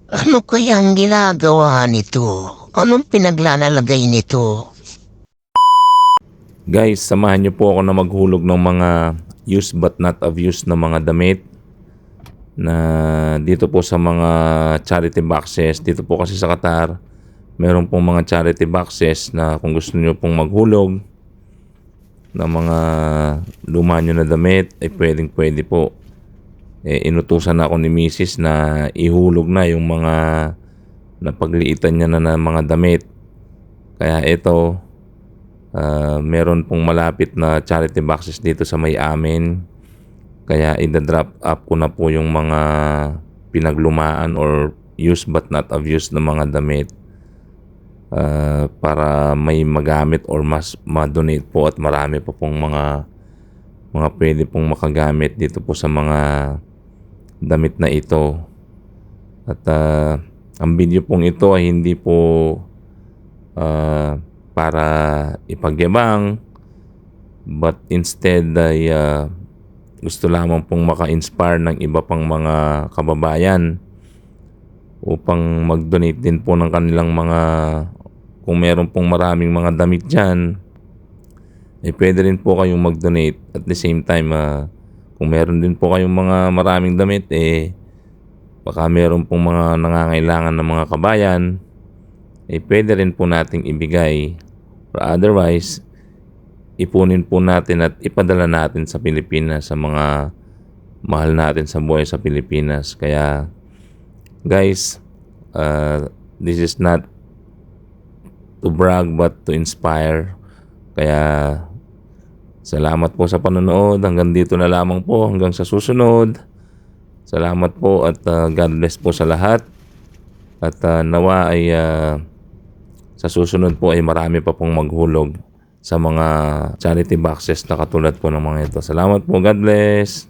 Ano kayang ginagawa nito? Anong pinaglalagay nito? Guys, samahan niyo po ako na maghulog ng mga used but not of use na mga damit na dito po sa mga charity boxes. Dito po kasi sa Qatar, meron pong mga charity boxes na kung gusto niyo pong maghulog ng mga luma nyo na damit, ay pwede po. Inutusan na ako ni Mrs. na ihulog na yung mga napagliitan niya na ng mga damit. Kaya ito, meron pong malapit na charity boxes dito sa may amin. Kaya i-drop up ko na po yung mga pinaglumaan or used but not of use na mga damit, para may magamit or mas ma-donate po at marami pa pong mga pwede pong makagamit dito po sa mga damit na ito. At ang video pong ito ay hindi po para ipagyabang, but instead ay gusto lamang pong maka-inspire ng iba pang mga kababayan upang mag-donate din po ng kanilang mga, kung meron pong maraming mga damit dyan, pwede rin po kayong mag-donate. At the same time, kung meron din po kayong mga maraming damit, baka meron pong mga nangangailangan ng mga kabayan, pwede rin po nating ibigay. Or otherwise, ipunin po natin at ipadala natin sa Pilipinas, sa mga mahal natin sa buhay sa Pilipinas. Kaya guys, this is not to brag but to inspire. Kaya salamat po sa panonood. Hanggang dito na lamang po, hanggang sa susunod. Salamat po at God bless po sa lahat. At nawa ay sa susunod po ay marami pa pong maghulog sa mga charity boxes na katulad po ng mga ito. Salamat po. God bless.